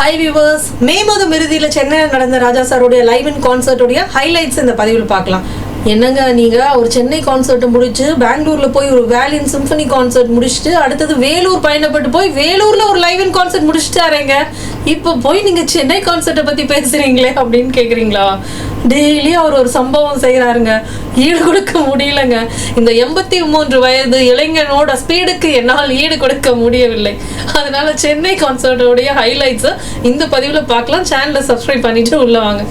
Hi viewers, மே மாதம் இறுதியில் சென்னையில் நடந்த ராஜா சாருடைய லைவ் இன் கான்சர்ட்டுடைய ஹைலைட்ஸ் இந்த பதிவில் பார்க்கலாம். என்னங்க நீங்கள் ஒரு சென்னை கான்சர்ட்டை முடிச்சு பெங்களூரில் போய் ஒரு வேலியன் சிம்பனி கான்சர்ட் முடிச்சுட்டு அடுத்தது வேலூர் பயணப்பட்டு போய் வேலூரில் ஒரு லைவ் இன் கான்சர்ட் முடிச்சுட்டாருங்க. இப்போ போய் நீங்கள் சென்னை கான்சர்ட்டை பற்றி பேசுகிறீங்களே அப்படின்னு கேட்குறீங்களா? டெய்லி அவர் ஒரு சம்பவம் செய்கிறாருங்க, ஈடு கொடுக்க முடியலங்க. இந்த 83 வயது இளைஞனோட ஸ்பீடுக்கு என்னால் ஈடு கொடுக்க முடியவில்லை. அதனால சென்னை கான்சர்ட்டோடைய ஹைலைட்ஸை இந்த பதிவில் பார்க்கலாம். சேனலை சப்ஸ்கிரைப் பண்ணிட்டு உள்ள வாங்க.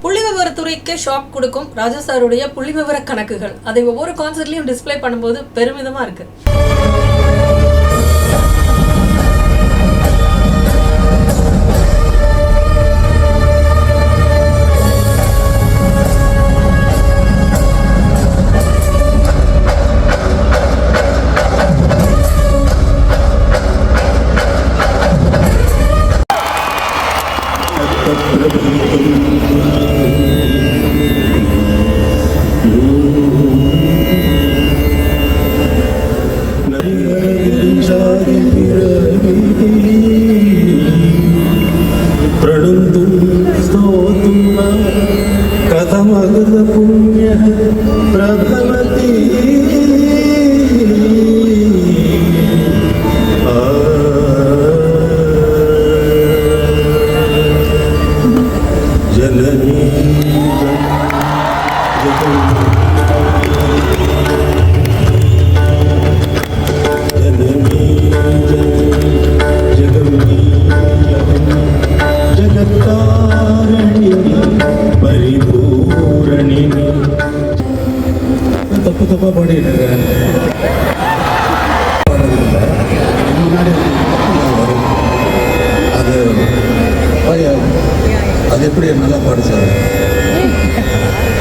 புள்ளிவிவரத்துறைக்கு ஷாக் கொடுக்கும் ராஜா சாருடைய புள்ளிவிவர கணக்குகள். அதை ஒவ்வொரு கான்சர்ட்லயும் டிஸ்பிளே பண்ணும்போது பெருமிதமா இருக்கு. அது எப்படி நல்லா பாடிச்சாரு.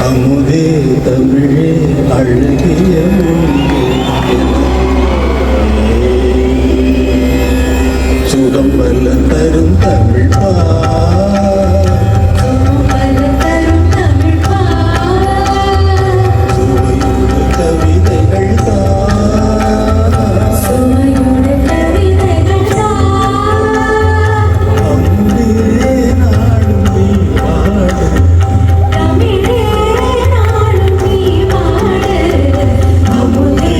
அமுதே தமிழே அழகிய சுகம் வல்ல தரும் தமிழ் தமிழே நாளும் நீ பாடு. அமுதே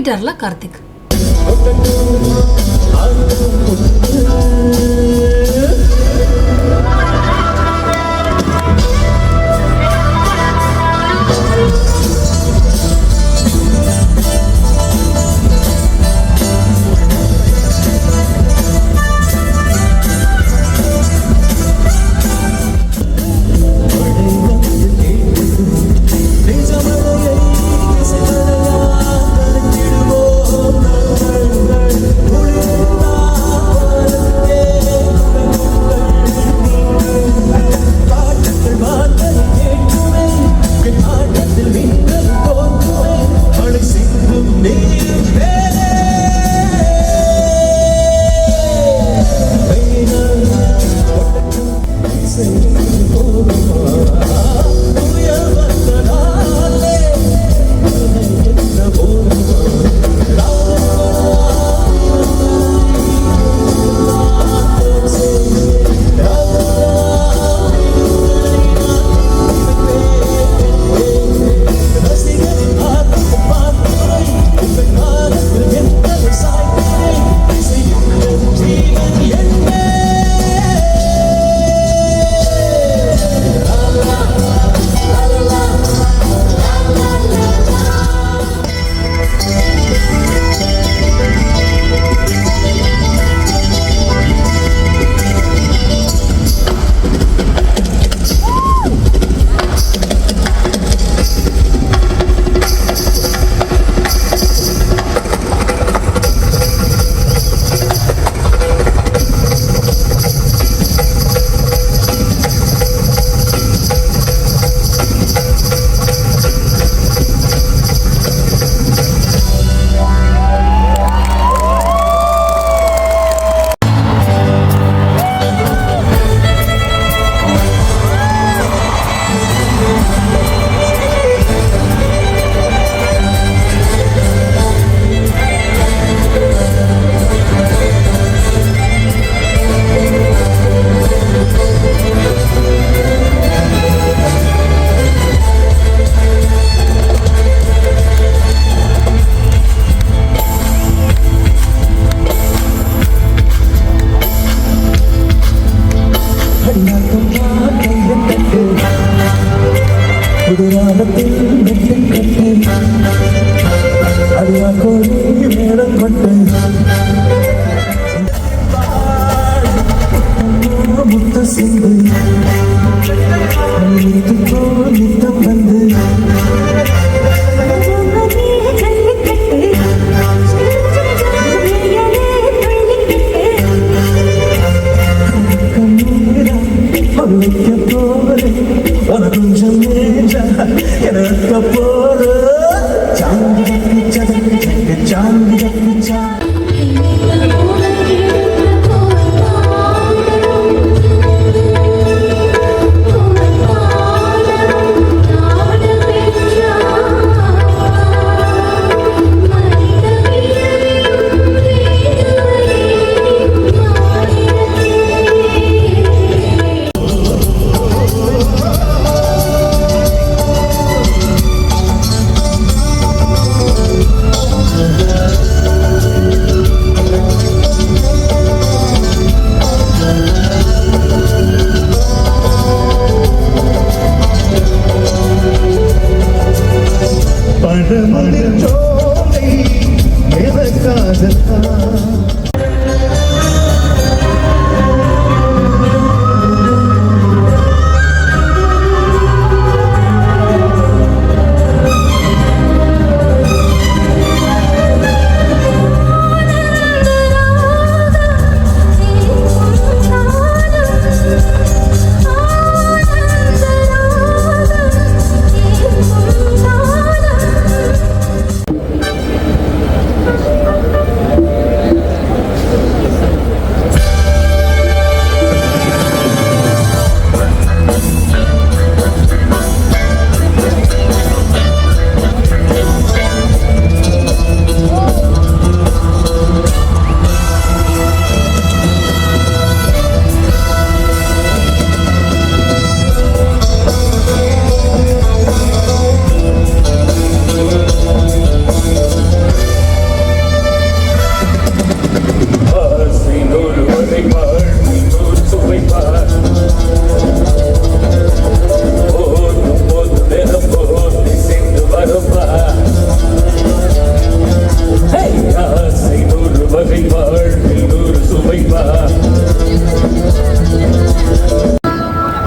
கலக்கிட்டார்ல கார்த்திக்.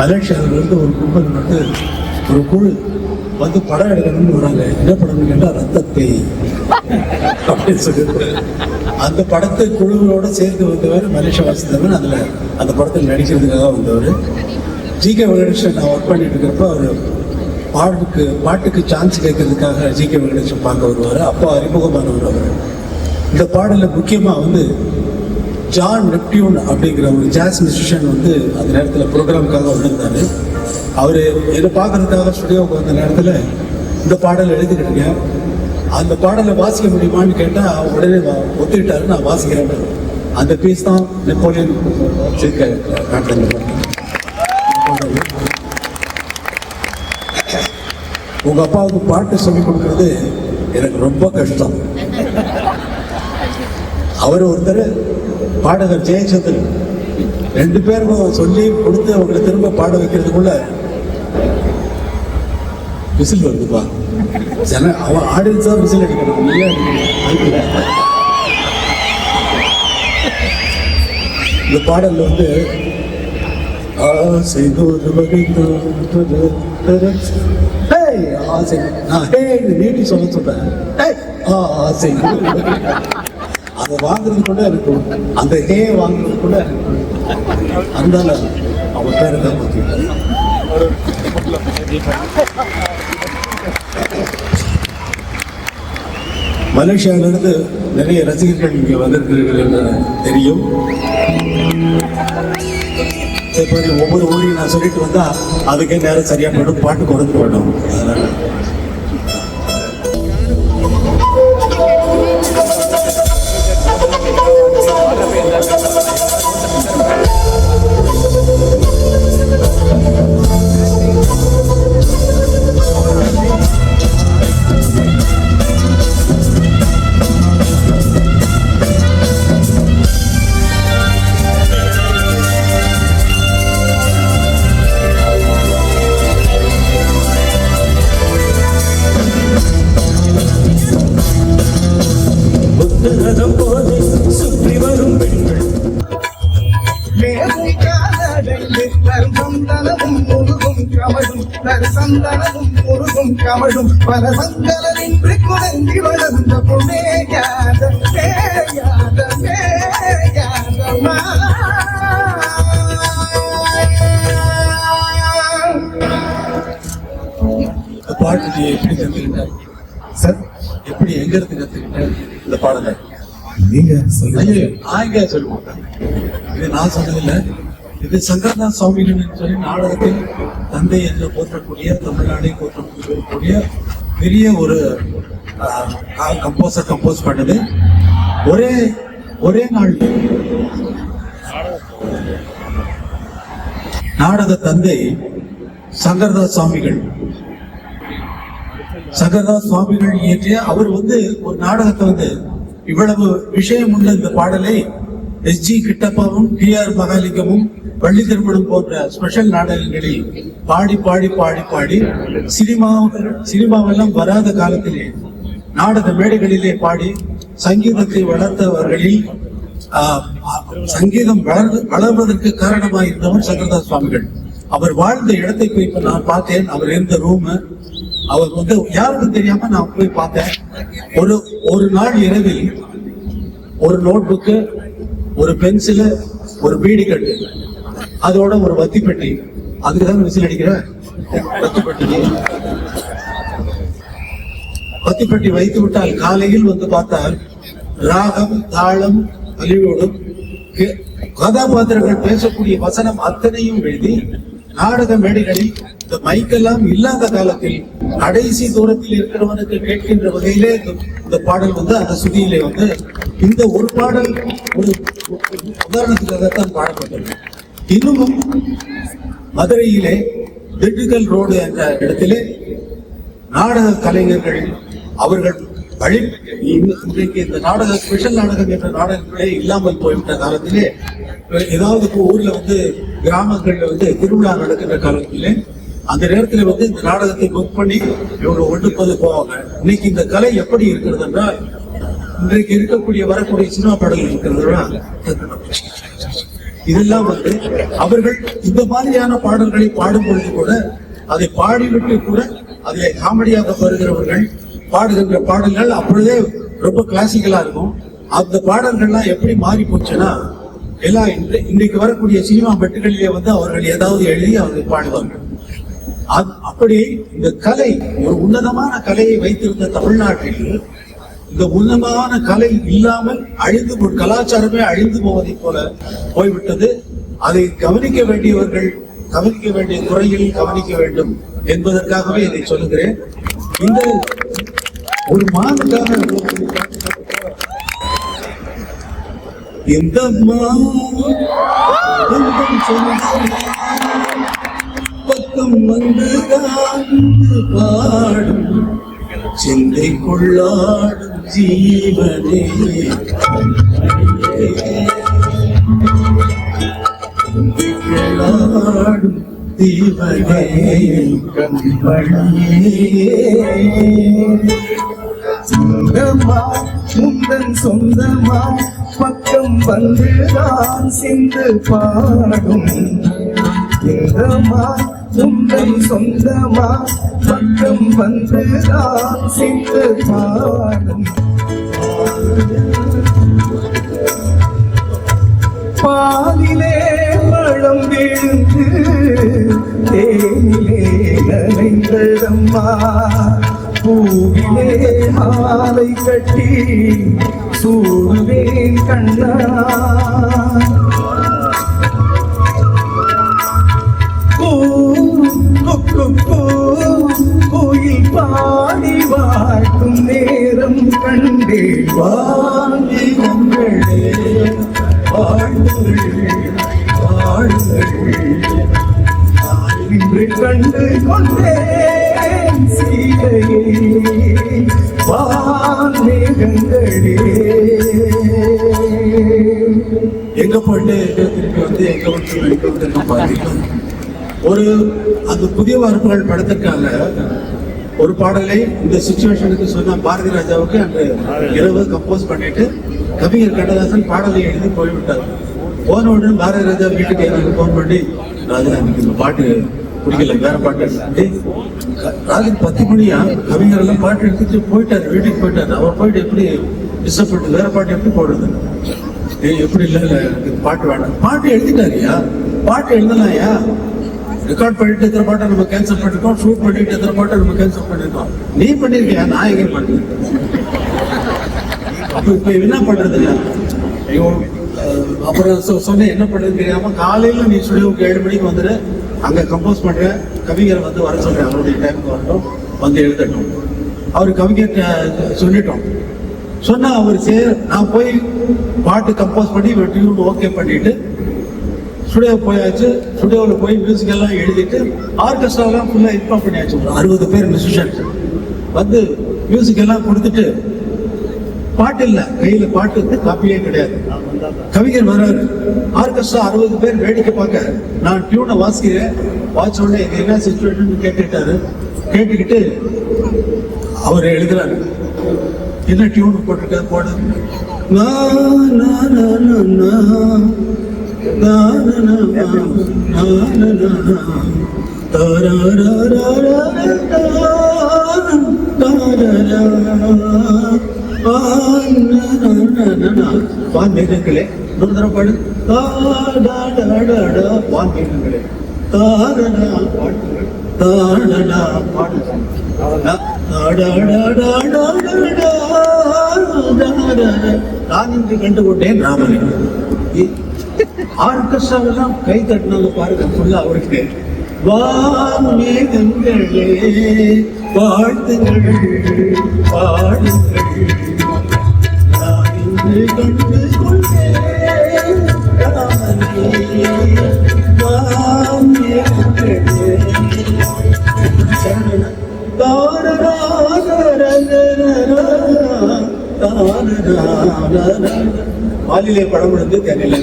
மலேசியாவிலிருந்து ஒரு கும்பல் வந்து ஒரு குழு வந்து படம் எடுக்கணும்னு வராங்க. என்ன படம்னு கேட்டால் ரத்தத்தை அப்படின்னு சொல்லிட்டு அந்த படத்தை குழுவோட சேர்ந்து வந்தவர் மலேசியா வாசித்தவன். அதில் அந்த படத்தில் நடிக்கிறதுக்காக வந்தவர். ஜி.கே. வெங்கடேசன் நான் ஒர்க் பண்ணிட்டு இருக்கிறப்ப அவர் பாட்டுக்கு சான்ஸ் கேட்கறதுக்காக ஜி.கே. வெங்கடேசன் பார்க்க வருவார். அப்போ அறிமுகமானவர் அவர். இந்த பாடலில் முக்கியமாக வந்து ஜான் நெப்டியூன் அப்படிங்கிற ஒரு ஜாஸ் மியூசிஷியன் வந்து அந்த நேரத்தில் ப்ரோக்ராமுக்காக வந்திருந்தாரு. அவர் என்னை பார்க்கறதுக்காக ஸ்டுடியோவுக்கு வந்த நேரத்தில் இந்த பாடல் எழுதிக்கிட்டீங்க, அந்த பாடலை வாசிக்க முடியுமான்னு கேட்டால் உடனே ஒத்துக்கிட்டாரு. நான் வாசிக்கிறேன். அந்த பீஸ் தான் நெப்போலியன் காட்டில். உங்கள் அப்பாவுக்கு பாட்டு சொல்லிக் கொடுக்கறது எனக்கு ரொம்ப கஷ்டம். அவர் ஒருத்தர் பாடகர் ஜெயச்சந்திரன், 2 பேருக்கும் சொல்லி கொடுத்து அவங்களை திரும்ப பாட வைக்கிறதுக்குள்ள விசில் வருதுப்பா. அவன் ஆடியன்ஸா விசில் அடிக்கணும். இந்த பாடல்ல வந்து ஆசை நூறு வகை ஆசை நான் நீட்டி சொல்ல சொல்றேன். ஆசை அதை வாங்குறது கூட எனக்கு அந்த ஹே வாங்குறது கூட அதனால அவன் பேரை தான் பார்த்துக்கிட்டேன். மலேசியாவிலிருந்து நிறைய ரசிகர்கள் இங்கே வந்திருக்கிறீர்கள் என்று தெரியும். அதே மாதிரி ஒவ்வொரு ஊரையும் நான் சொல்லிட்டு வந்தா அதுக்கே நேரம் சரியா போயிடும், பாட்டு குறைந்து போயிடும். அதனால சந்தனமும் முருகும் கமழும் பல சங்கலின்றி குழந்தி வளர்ந்த பொன்னேயாத பாட்டு நீ எப்படி கத்துக்கிட்ட சார்? எப்படி எங்க இருந்து கத்துக்கிட்ட இந்த பாடலை? நீங்க சொல்லுங்க. சொல்லுவாங்க. இது நான் சொன்னதில்லை. இது சங்கரதாஸ் சுவாமிகள் சொல்லி நாடகத்தில் தந்தை என்று போற்றக்கூடிய, தமிழ்நாடை போற்றக்கூடிய பெரிய ஒரு கம்போசர் கம்போஸ் பண்ணது. ஒரே நாள் நாடக தந்தை சங்கரதாஸ் சுவாமிகள் இயற்றிய அவர் வந்து ஒரு நாடகத்தை வந்து இவ்வளவு விஷயம் உள்ள இந்த பாடலை எஸ்.ஜி. கிட்டப்பாவும் டி.ஆர். மகாலிங்கமும் பள்ளி திருமணம் போன்ற ஸ்பெஷல் நாடகங்களில் பாடி பாடி பாடி பாடி சினிமாவெல்லாம் வராத காலத்திலே நாடக மேடைகளிலே பாடி சங்கீதத்தை வளர்த்தவர்களில் சங்கீதம் வளர்வதற்கு காரணமாக இருந்தவர் சங்கரதாஸ் சுவாமிகள். அவர் வாழ்ந்த இடத்தை போய் இப்ப நான் பார்த்தேன். அவர் இருந்த ரூம் அவர் வந்து யாருக்கும் தெரியாம நான் போய் பார்த்தேன். ஒரு நாள் இரவில் ஒரு நோட் புக்கு, ஒரு பென்சிலு, ஒரு பீடி கட்டு, அதோட ஒரு வத்தி பெட்டி. அதுக்குதான் விசில் அடிக்கிற வத்தி பெட்டி வைத்து விட்டால் காலையில் வந்து பார்த்தால் ராகம் தாளம் அழிவோடும் கதாபாத்திரங்கள் பேசக்கூடிய வசனம் அத்தனையும் எழுதி நாடக மேடைகளில் இந்த மைக்கெல்லாம் இல்லாத காலத்தில் கடைசி தூரத்தில் இருக்கிறவனுக்கு கேட்கின்ற வகையிலே இந்த பாடல் வந்து அந்த சுதியிலே வந்து இந்த ஒரு பாடல் ஒரு உதாரணத்துக்காகத்தான் பாடப்பட்டது. இன்னமும் மதுரையிலே திண்டுக்கல் ரோடு என்ற இடத்திலே நாடக கலைஞர்கள் அவர்கள் இன்றைக்கு இந்த நாடக ஸ்பெஷல் நாடகம் என்ற நாடகங்களே இல்லாமல் போய்விட்ட காலத்திலே, ஏதாவது ஊர்ல வந்து கிராமங்கள்ல வந்து திருவிழா நடக்கின்ற காலத்திலே அந்த நேரத்துல வந்து இந்த நாடகத்தை புக் பண்ணி இவங்க ஒன்றுப்பது போவாங்க. இன்னைக்கு இந்த கலை எப்படி இருக்கிறது என்றால், இன்றைக்கு இருக்கக்கூடிய வரக்கூடிய சினிமா பாடல்கள் இருக்கிறதுனா இதெல்லாம் வந்து அவர்கள் இந்த மாதிரியான பாடல்களை பாடும் பொழுது கூட அதை பாடிவிட்டு கூட அதிலே காமெடியாக வருகிறவர்கள் பாடுகின்ற பாடல்கள் அப்பொழுதே ரொம்ப கிளாசிக்கலா இருக்கும். அந்த பாடல்கள்லாம் எப்படி மாறி போச்சுன்னா எல்லாம் இன்றைக்கு வரக்கூடிய சினிமா பெட்டுகளிலே வந்து அவர்கள் ஏதாவது எழுதி அவர்கள் பாடுவார்கள். அப்படி இந்த கலை ஒரு உன்னதமான கலையை வைத்திருந்த தமிழ்நாட்டில் இந்த உன்னதமான கலை இல்லாமல் ஒரு கலாச்சாரமே அழிந்து போவதை போல போய்விட்டது. அதை கவனிக்க வேண்டியவர்கள் கவனிக்க வேண்டிய துறையில் கவனிக்க வேண்டும் என்பதற்காகவே இதை சொல்லுகிறேன். இந்த ஒரு மாதக்காக இந்த பக்கம் வந்துதான் பாடும் சிந்தை கொள்ளாடும் ஜீவனே கொள்ளாடும் தீவனே சொந்தமா முந்தன் சொந்தமா பக்கம் வந்துதான் சிந்து பாடும் சொந்தமா முந்தன் சொந்தமா பக்கம் வந்துதான் சிந்து பாடும் பாலிலே பழம் விழுந்து தேனிலே நனைந்ததம்மா பூவிலே மாலை கட்டி சூடுவேன் கண்ணா கோயில் பாடி வாழ்க்கும் நேரம் கண்டே வாங்கி உங்களே வாழ்வுகள் இன்று கண்டு கொண்டேன் சீதையே வான்மேகங்களே. எங்க போயிட்டு திருப்பி வந்து எங்க வந்து நடிக்க வந்து பாத்தீங்கன்னா ஒரு அந்த புதிய வார்ப்புகள் படத்திற்காக ஒரு பாடலை இந்த சிச்சுவேஷனுக்கு சொன்ன பாரதி ராஜாவுக்கு அன்று இரவு கம்போஸ் பண்ணிட்டு கவிஞர் கண்ணதாசன் பாடலை எழுதி போய்விட்டார். போன உடனே பாரதி ராஜா வீட்டுக்கு எனக்கு போன் பண்ணி ராஜா எனக்கு இந்த பாட்டு பிடிக்கல, வேற பாட்டு. ராஜன் 10 மணியா கவிஞர் எல்லாம் பாட்டு எடுத்துட்டு போயிட்டாரு, வீட்டுக்கு போயிட்டாரு. அவர் போயிட்டு எப்படி டிஸ்டர்பன்ட் வேற பாட்டு எப்படி போடுறது? எப்படி இல்ல பாட்டு வேணாம், பாட்டு எழுதிட்டாருயா, பாட்டு எழுதலாம்யா, ரெக்கார்ட் பண்ணிட்டு எத்தனை பாட்டை நம்ம கேன்சல் பண்ணிருக்கோம், ஷூட் பண்ணிட்டு எத்தனை பாட்டை நம்ம கேன்சல் பண்ணிருக்கோம். நீ பண்ணிருக்கியா, நான் எங்க பண்ணேன். அப்ப இப்ப என்ன பண்றது? அப்புறம் சொன்ன என்ன பண்றது தெரியாம காலையில நீ ஸ்டுடியோவுக்கு 7 மணிக்கு வந்துடு, அங்க கம்போஸ் பண்ற கவிஞரை வந்து வர சொல்றேன், அவருடைய டைமுக்கு வரட்டும், வந்து எழுதட்டும். அவரு கவிஞர் சொல்லிட்டோம். சொன்னா அவர் நான் போய் பாட்டு கம்போஸ் பண்ணி டியூன் ஓகே பண்ணிட்டு ஸ்டுடியோ போயாச்சு. ஸ்டுடியோவில் போய் மியூசிக் எல்லாம் எழுதிட்டு ஆர்கெஸ்ட்ராலாம் ஃபுல்லா இன்ஃபார்ம் பண்ணியாச்சு. 60 பேர் மியூசிஷியன்ஸ் வந்து மியூசிக் எல்லாம் கொடுத்துட்டு பாட்டு இல்ல கையில, பாட்டு வந்து காப்பியே கிடையாது. கவிஞர் வர்றாரு, ஆர்கெஸ்ட்ரா 60 பேர் வேடிக்கை பார்க்க, நான் டியூனை வாசிக்கிறேன். வாட்ச உடனே எங்க என்ன சிச்சுவேஷன் கேட்டுட்டாரு. கேட்டுக்கிட்டு அவர் எழுதுறாரு, என்ன டியூன் போட்டிருக்காரு போட, வான்மேகங்களே ஒரு தடவை பாடு, வான்மேகங்களே தாரடா பாட்டுங்கள், தாரடா பாடுங்கள், நான் இன்று கண்டுகொண்டேன் ராமனை. ஆர்கெஸ்ட்ராவெல்லாம் கை தட்டினாங்க பாருங்க ஃபுல்லா அவருக்கு. வான்மேகங்களே வாழ்த்துங்கள் பாடுங்கள், நான் இன்று கண்டு கொண்டேன் ராமனை. வான்மேகங்களே மாலிலே படம் விழுந்து தெரியல,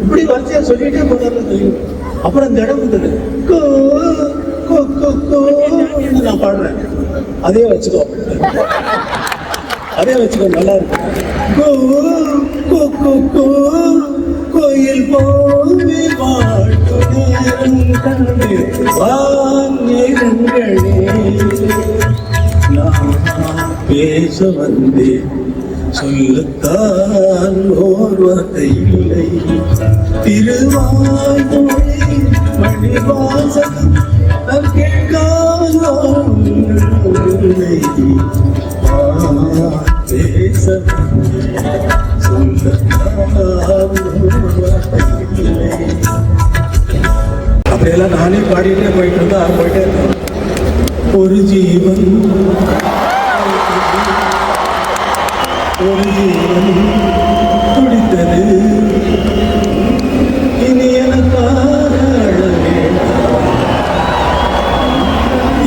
இப்படி வரிசையா சொல்லிட்டே போனாரு. அப்புறம் இந்த இடம் வந்தது, நான் பாடுறேன், அதே வச்சுக்கோ, அதே வச்சுக்கோ, நல்லா இருக்கும். கோயில் போவே வாழ்க்கை வாங்கங்களே, நான் பேச வந்தேன், சொல்லத்தான் ஓர் வார்த்தை இல்லை, திருவாய்மொழி மணிவாசகம் கேட்காமல் பேச அப்படியெல்லாம் நானே பாடிட்டே போயிட்டு இருந்தா போயிட்டே இருக்கேன். ஒரு ஜீவன் துடித்தது, இனி எனக்காக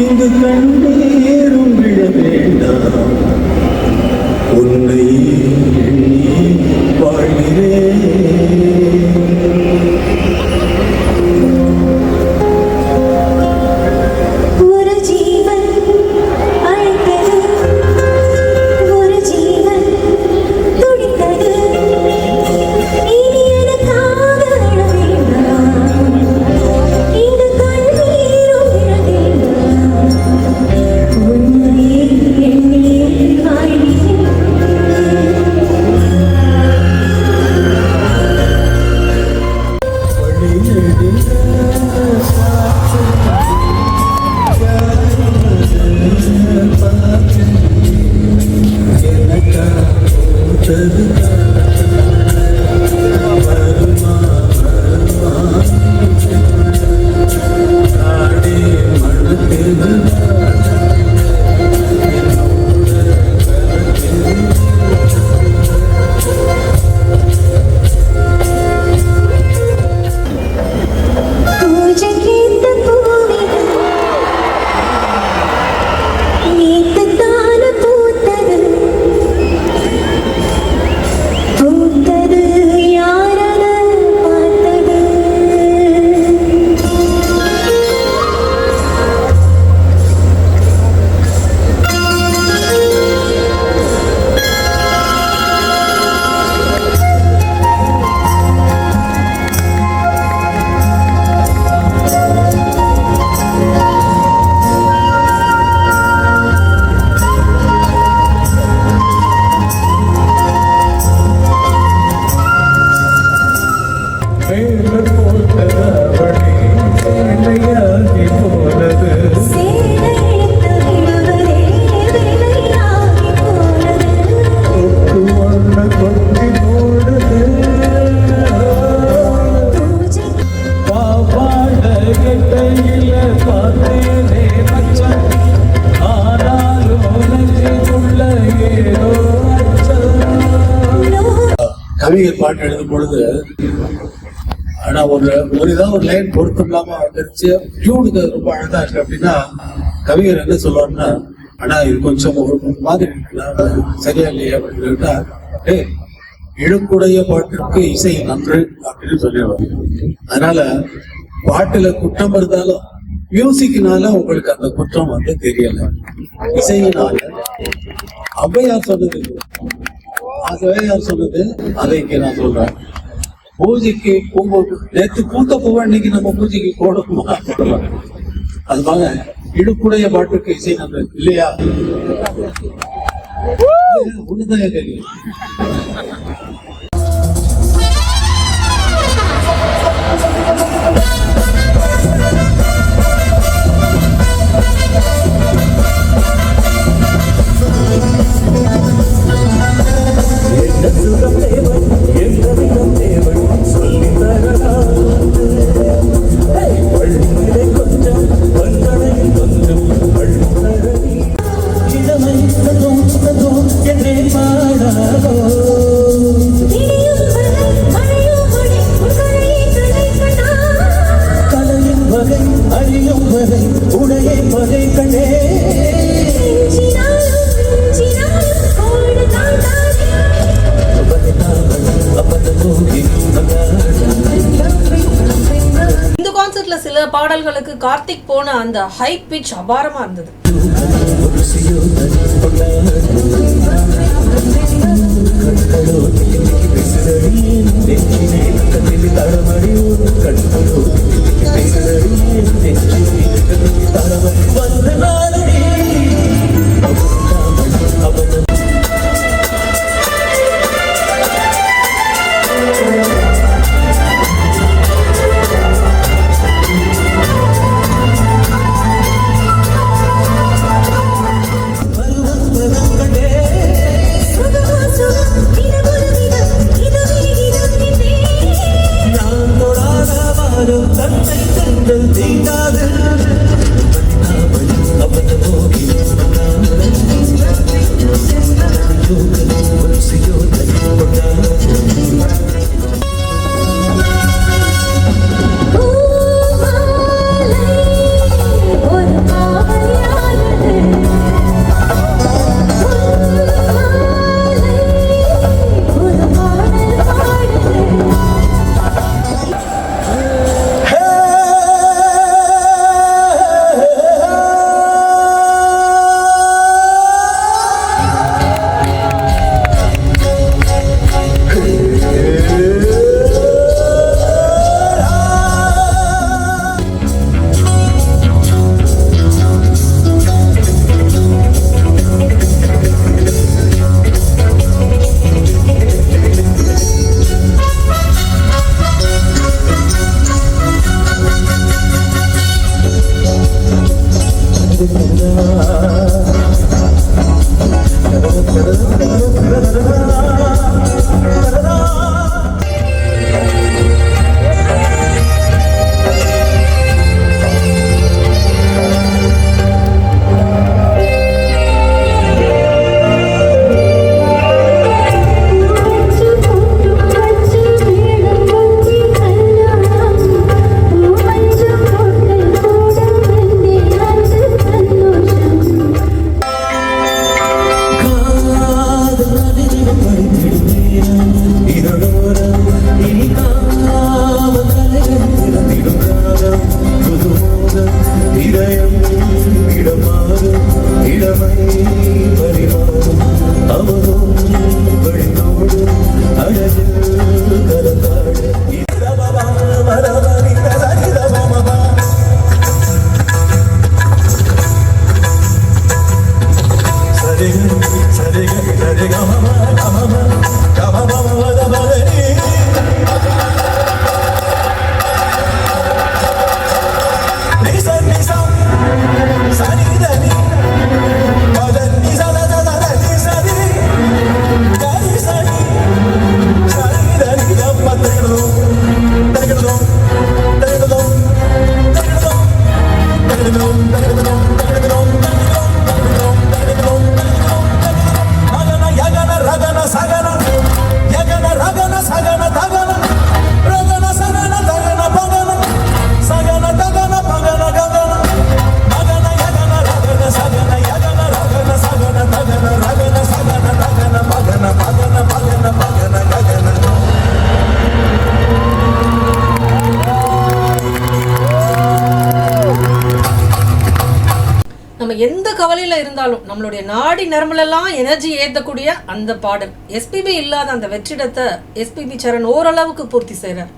இங்கு கண்ணீரும் விழ வேண்டாம், உன்னை எண்ணி வாழ்கிறேன். கவிஞர் பாட்டு எழுதும் பொழுது ஆனா ஒரு ஏதாவது ஒரு லைன் பொருத்தம் இல்லாம வந்துருச்சு, டியூனுக்கு ரொம்ப அழகா இருக்கு அப்படின்னா கவிஞர் என்ன சொல்லுவாருன்னா, ஆனா இது கொஞ்சம் ஒரு மாதிரி இருக்குல்ல, சரியா இல்லையா அப்படின்னு கேட்டா, இழுக்குடைய பாட்டிற்கு இசை நன்று அப்படின்னு சொல்லிடுவாங்க. அதனால பாட்டுல குற்றம் இருந்தாலும் மியூசிக்னால உங்களுக்கு அந்த குற்றம் வந்து தெரியல, இசையினால. ஔவையார் சொன்னது, ஔவையார் சொன்னது அதை இங்க நான் சொல்றேன். பூஜைக்கு நேற்று பூத்த பூவை இன்னைக்கு நம்ம பூஜைக்கு போடணுமா? அதுக்காக இடுப்புடைய பாட்டுக்கு இசை நன்று இல்லையா? உண்மையாக தெரியும். இந்த கான்சர்ட்ல சில பாடல்களுக்கு கார்த்திக் போன அந்த ஹை பிட்ச் அபாரமா இருந்தது. எந்த கவலையில இருந்தாலும் நம்மளுடைய நாடி நரம்புலெல்லாம் எனர்ஜி ஏற்றக்கூடிய அந்த பாடல். எஸ்பிபி இல்லாத அந்த வெற்றிடத்தை எஸ்பிபி சரண் ஓரளவுக்கு பூர்த்தி செய்கிறார்.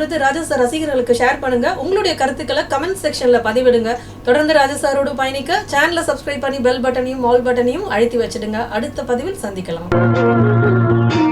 கொடுத்து ராஜா சார் ரசிகர்களுக்கு ஷேர் பண்ணுங்க. உங்களுடைய கருத்துக்களை கமெண்ட் செக்ஷன்ல பதிவிடுங்க. தொடர்ந்து ராஜா சாரோடு பயணிக்க சேனலை சப்ஸ்கிரைப் பண்ணி பெல் பட்டனையும் ஆல் பட்டனையும் அழுத்தி வச்சிடுங்க. அடுத்த பதிவில் சந்திக்கலாம்.